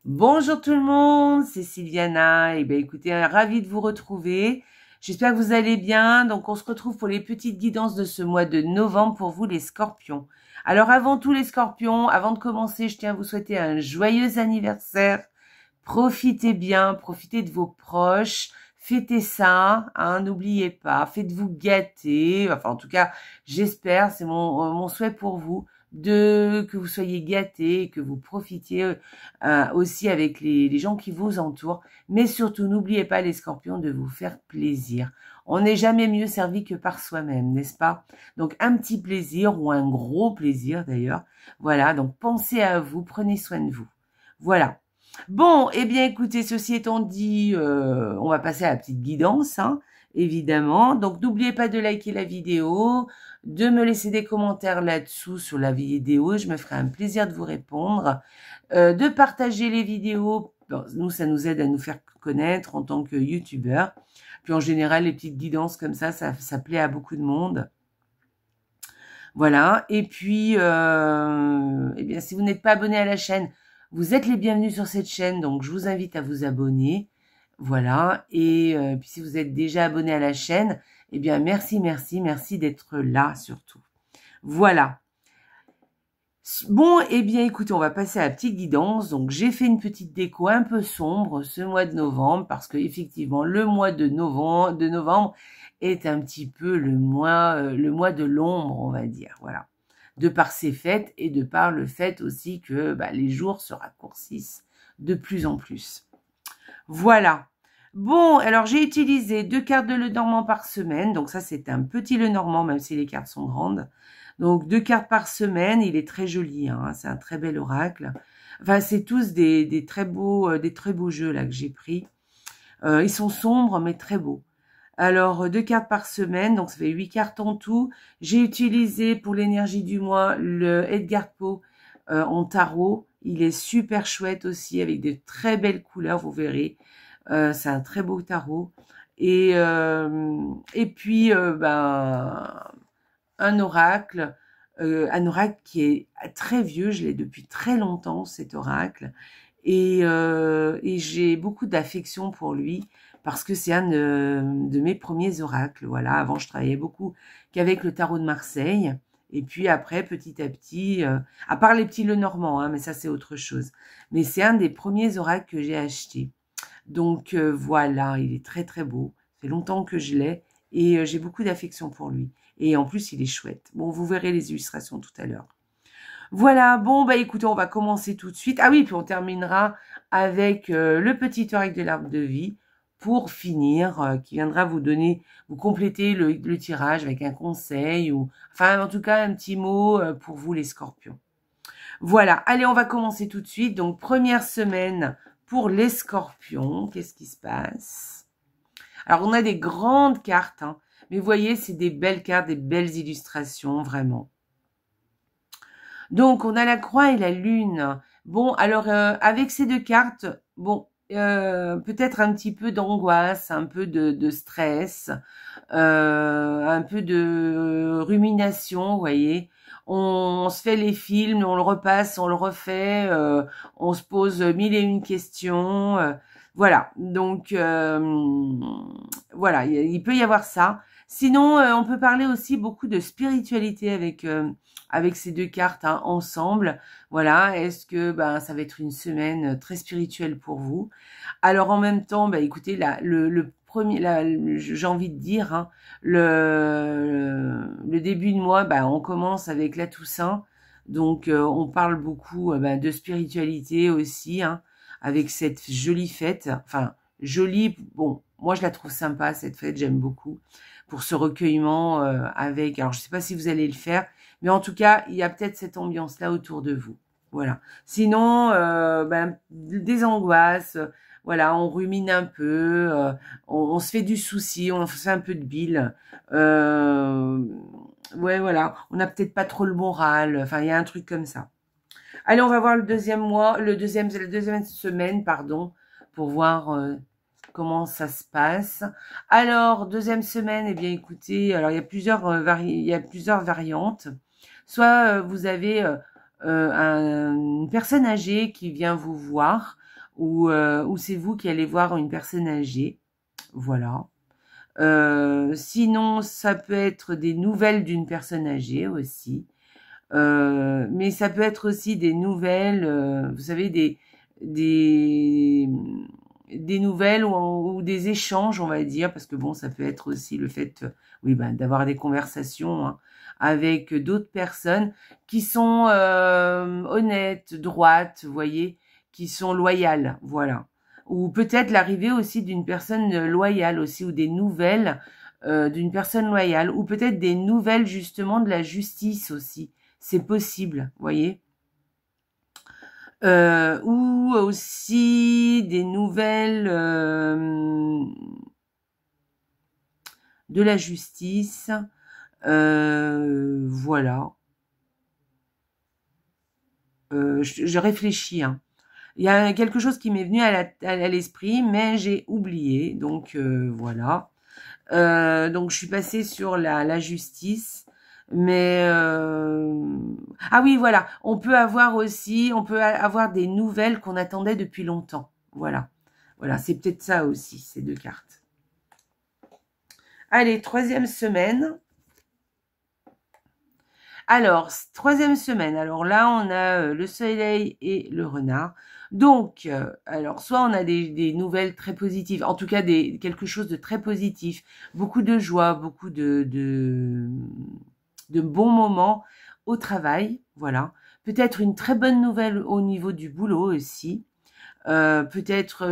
Bonjour tout le monde, c'est Sylviana. Et bien écoutez, ravie de vous retrouver. J'espère que vous allez bien. Donc on se retrouve pour les petites guidances de ce mois de novembre pour vous les scorpions. Alors avant tout les scorpions, avant de commencer, je tiens à vous souhaiter un joyeux anniversaire. Profitez bien, profitez de vos proches. Fêtez ça, hein, n'oubliez pas, faites-vous gâter. Enfin en tout cas, j'espère, c'est mon souhait pour vous. Que vous soyez gâtés, que vous profitiez aussi avec les gens qui vous entourent. Mais surtout, n'oubliez pas les scorpions de vous faire plaisir. On n'est jamais mieux servi que par soi-même, n'est-ce pas? Donc un petit plaisir ou un gros plaisir d'ailleurs. Voilà, donc pensez à vous, prenez soin de vous. Voilà. Bon, eh bien écoutez, ceci étant dit, on va passer à la petite guidance, hein, évidemment. Donc n'oubliez pas de liker la vidéo, de me laisser des commentaires là-dessous sur la vidéo, je me ferai un plaisir de vous répondre, de partager les vidéos, nous ça nous aide à nous faire connaître en tant que youtubeur, puis en général les petites guidances comme ça plaît à beaucoup de monde. Voilà, et puis, eh bien si vous n'êtes pas abonné à la chaîne, vous êtes les bienvenus sur cette chaîne, donc je vous invite à vous abonner, voilà, et puis si vous êtes déjà abonné à la chaîne, eh bien, merci d'être là, surtout. Voilà. Bon, eh bien, écoutez, on va passer à la petite guidance. Donc, j'ai fait une petite déco un peu sombre ce mois de novembre, parce que effectivement, le mois de novembre est un petit peu le mois de l'ombre, on va dire. Voilà. De par ses fêtes et de par le fait aussi que les jours se raccourcissent de plus en plus. Voilà. Bon, alors j'ai utilisé 2 cartes de Lenormand par semaine. Donc ça, c'est un petit Lenormand, même si les cartes sont grandes. Donc 2 cartes par semaine. Il est très joli, hein, c'est un très bel oracle. Enfin, c'est tous des très beaux jeux là que j'ai pris. Ils sont sombres, mais très beaux. Alors, 2 cartes par semaine, donc ça fait 8 cartes en tout. J'ai utilisé pour l'énergie du mois le Edgar Poe en tarot. Il est super chouette aussi, avec de très belles couleurs, vous verrez. C'est un très beau tarot. Et puis, un oracle qui est très vieux. Je l'ai depuis très longtemps, cet oracle. Et j'ai beaucoup d'affection pour lui parce que c'est un de mes premiers oracles. Voilà, avant, je travaillais beaucoup qu'avec le tarot de Marseille. Et puis après, petit à petit, à part les petits Lenormand, hein, mais ça, c'est autre chose. Mais c'est un des premiers oracles que j'ai acheté. Donc voilà, il est très très beau. Ça fait longtemps que je l'ai et j'ai beaucoup d'affection pour lui. Et en plus, il est chouette. Bon, vous verrez les illustrations tout à l'heure. Voilà, bon, écoutez, on va commencer tout de suite. Ah oui, puis on terminera avec le petit oracle de l'arbre de vie pour finir, qui viendra vous compléter le tirage avec un conseil ou, enfin, en tout cas, un petit mot pour vous, les scorpions. Voilà, allez, on va commencer tout de suite. Donc, première semaine pour les scorpions. Qu'est-ce qui se passe? Alors, on a des grandes cartes, hein, mais vous voyez, c'est des belles cartes, des belles illustrations, vraiment. Donc, on a la croix et la lune. Bon, alors, avec ces 2 cartes, bon, peut-être un petit peu d'angoisse, un peu de stress, un peu de rumination, vous voyez. On se fait les films, on le repasse, on le refait, on se pose 1001 questions. Voilà, donc, voilà, il peut y avoir ça. Sinon, on peut parler aussi beaucoup de spiritualité avec ces 2 cartes, hein, ensemble. Voilà, est-ce que ça va être une semaine très spirituelle pour vous? Alors en même temps, écoutez, le premier, j'ai envie de dire, hein, le début de mois, on commence avec la Toussaint, donc on parle beaucoup de spiritualité aussi, hein, avec cette jolie fête, enfin jolie, bon, moi je la trouve sympa cette fête, j'aime beaucoup, pour ce recueillement avec, alors je sais pas si vous allez le faire, mais en tout cas, il y a peut-être cette ambiance-là autour de vous. Voilà. Sinon, des angoisses, voilà, on rumine un peu, on se fait du souci, on fait un peu de bile. Ouais, voilà, on n'a peut-être pas trop le moral, enfin, il y a un truc comme ça. Allez, on va voir le deuxième mois, la deuxième semaine, pardon, pour voir comment ça se passe. Alors, deuxième semaine, eh bien, écoutez, alors il y a plusieurs variantes. Soit vous avez une personne âgée qui vient vous voir ou c'est vous qui allez voir une personne âgée. Voilà. Sinon, ça peut être des nouvelles d'une personne âgée aussi. Mais ça peut être aussi des nouvelles, vous savez, des, des nouvelles ou des échanges, on va dire, parce que bon, ça peut être aussi le fait, oui, ben, d'avoir des conversations hein, avec d'autres personnes qui sont honnêtes, droites, vous voyez, qui sont loyales, voilà. Ou peut-être l'arrivée aussi d'une personne loyale aussi, ou des nouvelles d'une personne loyale, ou peut-être des nouvelles justement de la justice aussi. C'est possible, vous voyez. Ou aussi des nouvelles de la justice. Voilà. Je réfléchis. Hein. Il y a quelque chose qui m'est venu à l'esprit, mais j'ai oublié. Donc, voilà. Donc, je suis passée sur la justice. Mais ah oui, voilà, on peut avoir des nouvelles qu'on attendait depuis longtemps. Voilà, voilà, c'est peut-être ça aussi, ces deux cartes. Allez, troisième semaine. Alors, troisième semaine. Alors là, on a le soleil et le renard. Donc, alors, soit on a des nouvelles très positives, en tout cas quelque chose de très positif, beaucoup de joie, beaucoup de bons moments au travail, voilà. Peut-être une très bonne nouvelle au niveau du boulot aussi. Peut-être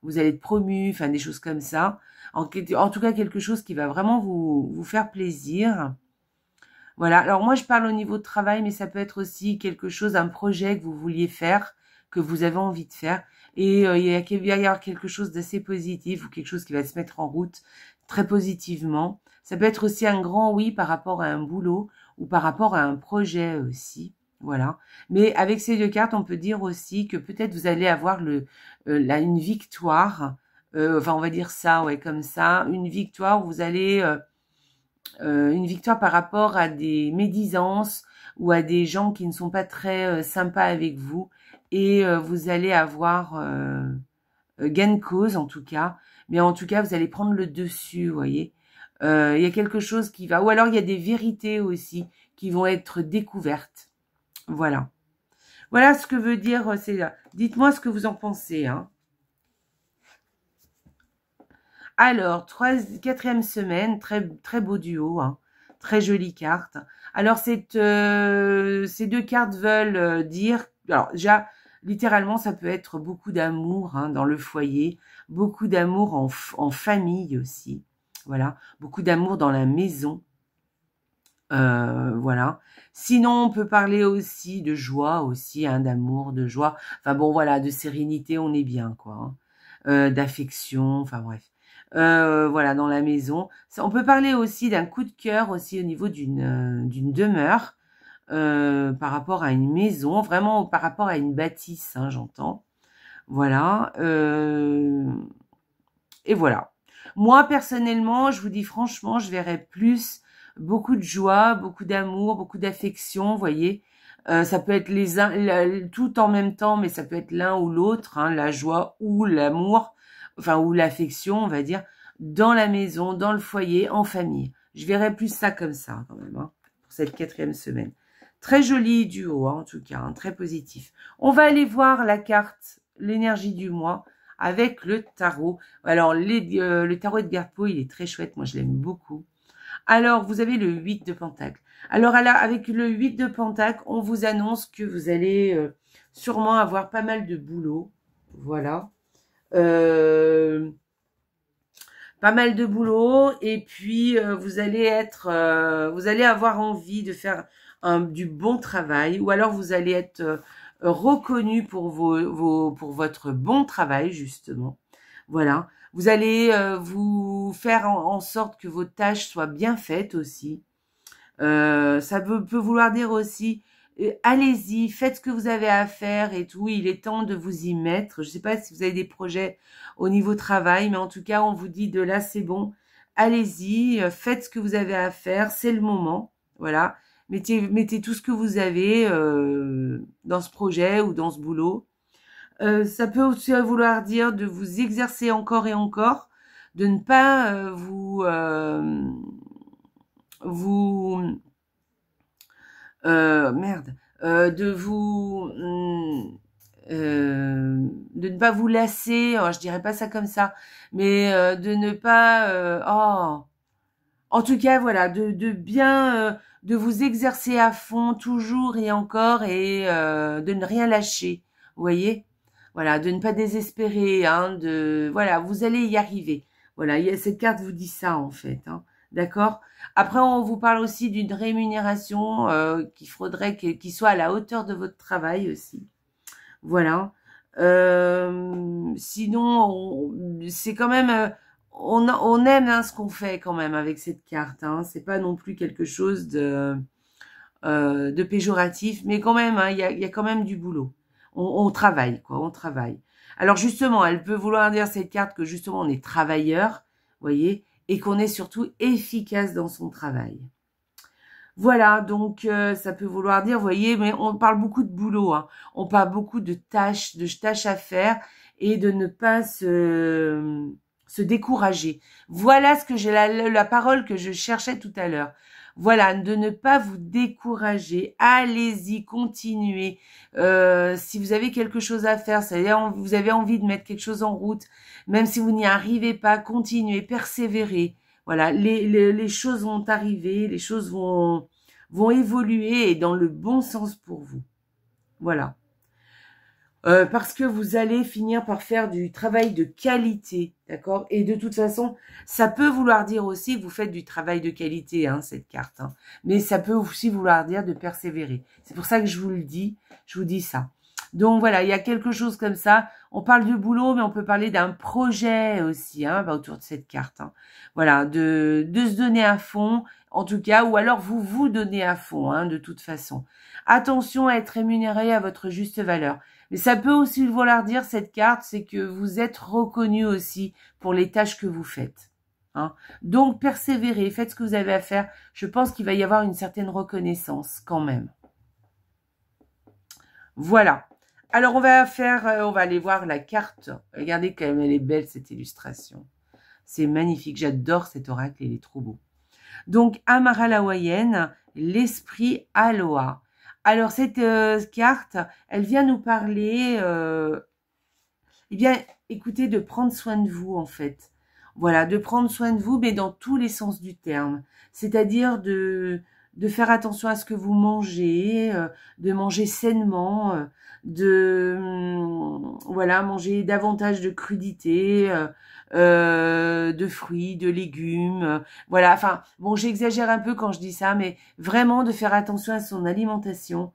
vous allez être promu, enfin des choses comme ça. En tout cas, quelque chose qui va vraiment vous faire plaisir. Voilà, alors moi je parle au niveau de travail, mais ça peut être aussi quelque chose, un projet que vous vouliez faire, que vous avez envie de faire. Et il va y avoir quelque chose d'assez positif ou quelque chose qui va se mettre en route très positivement. Ça peut être aussi un grand oui par rapport à un boulot ou par rapport à un projet aussi. Voilà. Mais avec ces deux cartes, on peut dire aussi que peut-être vous allez avoir une victoire. Enfin, on va dire ça, ouais, comme ça. Une victoire où vous allez... une victoire par rapport à des médisances ou à des gens qui ne sont pas très sympas avec vous. Et vous allez avoir gain de cause en tout cas. Mais en tout cas, vous allez prendre le dessus, vous voyez. Il y a quelque chose qui va... Ou alors, il y a des vérités aussi qui vont être découvertes. Voilà. Voilà ce que veut dire... Dites-moi ce que vous en pensez. Hein. Alors, quatrième semaine, très beau duo. Hein. Très jolie carte. Alors, ces deux cartes veulent dire... Alors, déjà... Littéralement, ça peut être beaucoup d'amour hein, dans le foyer, beaucoup d'amour en famille aussi, voilà, beaucoup d'amour dans la maison, voilà. Sinon, on peut parler aussi de joie aussi, hein, d'amour, de joie, enfin bon, voilà, de sérénité, on est bien, quoi, hein. D'affection, enfin bref. Voilà, dans la maison. On peut parler aussi d'un coup de cœur aussi au niveau d'une demeure, par rapport à une maison, vraiment par rapport à une bâtisse, hein, j'entends. Voilà. Et voilà. Moi, personnellement, je vous dis franchement, je verrais plus beaucoup de joie, beaucoup d'amour, beaucoup d'affection, vous voyez. Ça peut être tout en même temps, mais ça peut être l'un ou l'autre, hein, la joie ou l'amour, enfin, ou l'affection, on va dire, dans la maison, dans le foyer, en famille. Je verrais plus ça comme ça, quand même, hein, pour cette quatrième semaine. Très joli duo, hein, en tout cas, hein, très positif. On va aller voir la carte, l'énergie du mois, avec le tarot. Alors, le tarot Edgar Poe, il est très chouette, moi je l'aime beaucoup. Alors, vous avez le 8 de Pentacle. Alors, avec le 8 de Pentacle, on vous annonce que vous allez sûrement avoir pas mal de boulot. Voilà. Pas mal de boulot. Et puis, vous allez avoir envie de faire du bon travail. Ou alors, vous allez être reconnu pour pour votre bon travail, justement. Voilà. Vous allez vous faire en sorte que vos tâches soient bien faites aussi. Ça peut vouloir dire aussi, allez-y, faites ce que vous avez à faire et tout. Il est temps de vous y mettre. Je ne sais pas si vous avez des projets au niveau travail, mais en tout cas, on vous dit de là, c'est bon. Allez-y, faites ce que vous avez à faire. C'est le moment. Voilà. Mettez tout ce que vous avez dans ce projet ou dans ce boulot. Ça peut aussi vouloir dire de vous exercer encore et encore, de ne pas merde, de ne pas vous lasser, je dirais pas ça comme ça, mais de ne pas, en tout cas, voilà, de bien, de vous exercer à fond toujours et encore et de ne rien lâcher, vous voyez? Voilà, de ne pas désespérer, hein, voilà, vous allez y arriver. Voilà, cette carte vous dit ça en fait, hein, d'accord? Après, on vous parle aussi d'une rémunération qu'il faudrait qu'il soit à la hauteur de votre travail aussi. Voilà. Sinon, c'est quand même, on aime hein, ce qu'on fait quand même avec cette carte. Hein. C'est pas non plus quelque chose de péjoratif, mais quand même, hein, y a quand même du boulot. On travaille, quoi, on travaille. Alors justement, elle peut vouloir dire cette carte que justement on est travailleur, voyez, et qu'on est surtout efficace dans son travail. Voilà, donc ça peut vouloir dire, vous voyez, mais on parle beaucoup de boulot, hein. On parle beaucoup de tâches à faire et de ne pas se décourager. Voilà ce que j'ai la parole que je cherchais tout à l'heure. Voilà, de ne pas vous décourager. Allez-y, continuez. Si vous avez quelque chose à faire, c'est-à-dire vous avez envie de mettre quelque chose en route, même si vous n'y arrivez pas, continuez, persévérez. Voilà, les choses vont arriver, les choses vont évoluer et dans le bon sens pour vous. Voilà. Parce que vous allez finir par faire du travail de qualité, d'accord? Et de toute façon, ça peut vouloir dire aussi que vous faites du travail de qualité, hein, cette carte. Hein. Mais ça peut aussi vouloir dire de persévérer. C'est pour ça que je vous dis ça. Donc voilà, il y a quelque chose comme ça. On parle de boulot, mais on peut parler d'un projet aussi, hein, autour de cette carte. Hein. Voilà, de se donner à fond, en tout cas, ou alors vous donnez à fond, hein, de toute façon. Attention à être rémunéré à votre juste valeur. Mais ça peut aussi vouloir dire, cette carte, c'est que vous êtes reconnu aussi pour les tâches que vous faites. Hein. Donc, persévérez, faites ce que vous avez à faire. Je pense qu'il va y avoir une certaine reconnaissance quand même. Voilà. Alors, on va aller voir la carte. Regardez comme elle est belle, cette illustration. C'est magnifique. J'adore cet oracle, il est trop beau. Donc, Amara l'Hawaïenne, l'esprit Aloha. Alors, cette carte, elle vient nous parler, eh bien, écoutez, de prendre soin de vous, en fait. Voilà, de prendre soin de vous, mais dans tous les sens du terme. C'est-à-dire de faire attention à ce que vous mangez, de manger sainement, voilà, manger davantage de crudités, de fruits, de légumes, voilà, enfin, bon, j'exagère un peu quand je dis ça, mais vraiment de faire attention à son alimentation,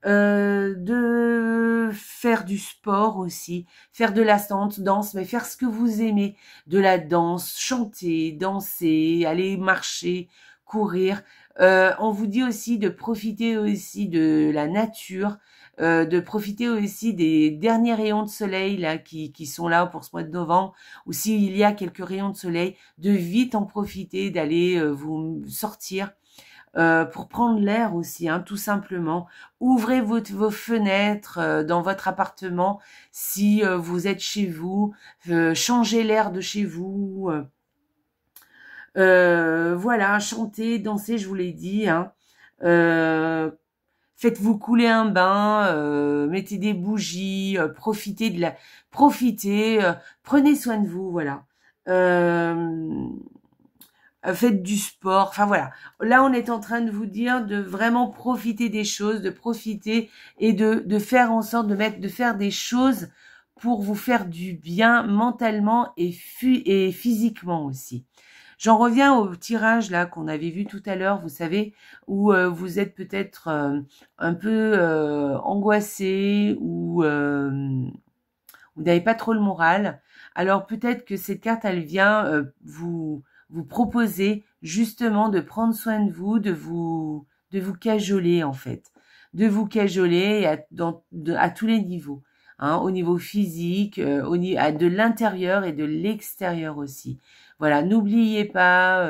de faire du sport aussi, faire de la danse, mais faire ce que vous aimez, de la danse, chanter, danser, aller marcher, courir. On vous dit aussi de profiter aussi de la nature, de profiter aussi des derniers rayons de soleil là qui sont là pour ce mois de novembre, ou s'il y a quelques rayons de soleil, de vite en profiter, d'aller vous sortir pour prendre l'air aussi, hein, tout simplement. Ouvrez vos fenêtres dans votre appartement si vous êtes chez vous, changez l'air de chez vous. Voilà, chantez, dansez, je vous l'ai dit. Hein. Faites-vous couler un bain, mettez des bougies, profitez, prenez soin de vous, voilà. Faites du sport, enfin voilà. Là, on est en train de vous dire de vraiment profiter des choses, de profiter et de faire en sorte de faire des choses pour vous faire du bien mentalement et physiquement aussi. J'en reviens au tirage là qu'on avait vu tout à l'heure, vous savez, où vous êtes peut-être un peu angoissé ou vous n'avez pas trop le moral. Alors peut-être que cette carte, elle vient vous proposer justement de prendre soin de vous, de vous cajoler en fait, de vous cajoler à tous les niveaux. Hein, au niveau physique, de l'intérieur et de l'extérieur aussi. Voilà, n'oubliez pas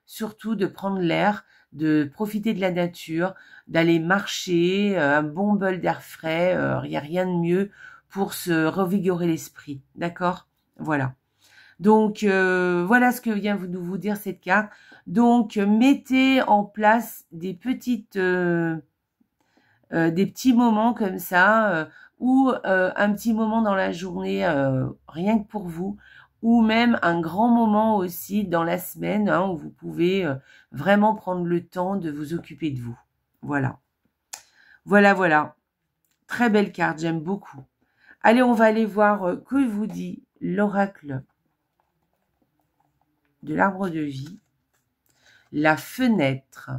surtout de prendre l'air, de profiter de la nature, d'aller marcher, un bon bol d'air frais, il n'y a rien de mieux pour se revigorer l'esprit, d'accord? Voilà. Donc, voilà ce que vient vous dire cette carte. Donc, mettez en place des petites... des petits moments comme ça, ou un petit moment dans la journée, rien que pour vous, ou même un grand moment aussi dans la semaine, hein, où vous pouvez vraiment prendre le temps de vous occuper de vous. Voilà. Voilà, voilà. Très belle carte, j'aime beaucoup. Allez, on va aller voir que vous dit l'oracle de l'arbre de vie. La fenêtre.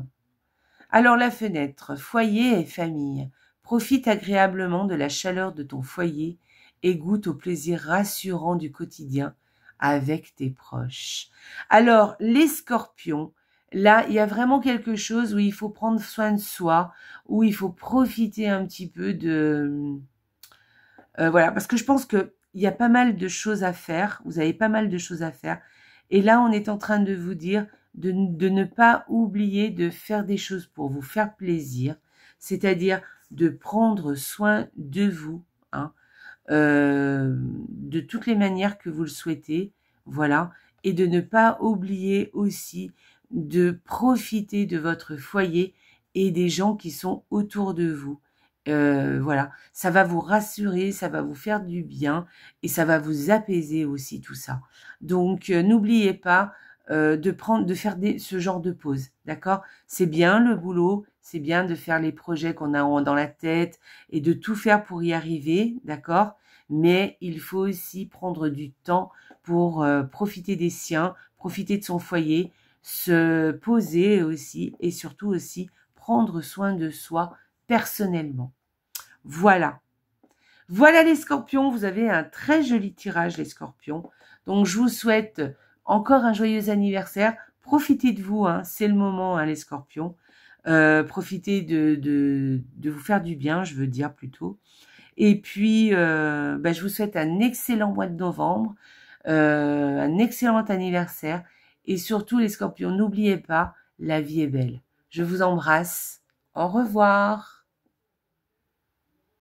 Alors la fenêtre, foyer et famille. Profite agréablement de la chaleur de ton foyer et goûte au plaisir rassurant du quotidien avec tes proches. Alors les scorpions, là il y a vraiment quelque chose où il faut prendre soin de soi, où il faut profiter un petit peu de... voilà, parce que je pense qu'il y a pas mal de choses à faire, vous avez pas mal de choses à faire. Et là on est en train de vous dire de ne pas oublier de faire des choses pour vous faire plaisir, c'est-à-dire de prendre soin de vous, hein, de toutes les manières que vous le souhaitez, voilà, et de ne pas oublier aussi de profiter de votre foyer et des gens qui sont autour de vous. Voilà, ça va vous rassurer, ça va vous faire du bien et ça va vous apaiser aussi tout ça. Donc n'oubliez pas de faire ce genre de pause, d'accord? C'est bien le boulot, c'est bien de faire les projets qu'on a dans la tête et de tout faire pour y arriver, d'accord? Mais il faut aussi prendre du temps pour profiter des siens, profiter de son foyer, se poser aussi et surtout aussi prendre soin de soi personnellement. Voilà. Voilà les scorpions, vous avez un très joli tirage les scorpions. Donc je vous souhaite encore un joyeux anniversaire. Profitez de vous, hein, c'est le moment, hein, les scorpions. Profitez de vous faire du bien, je veux dire plutôt. Et puis, je vous souhaite un excellent mois de novembre, un excellent anniversaire. Et surtout, les scorpions, n'oubliez pas, la vie est belle. Je vous embrasse. Au revoir.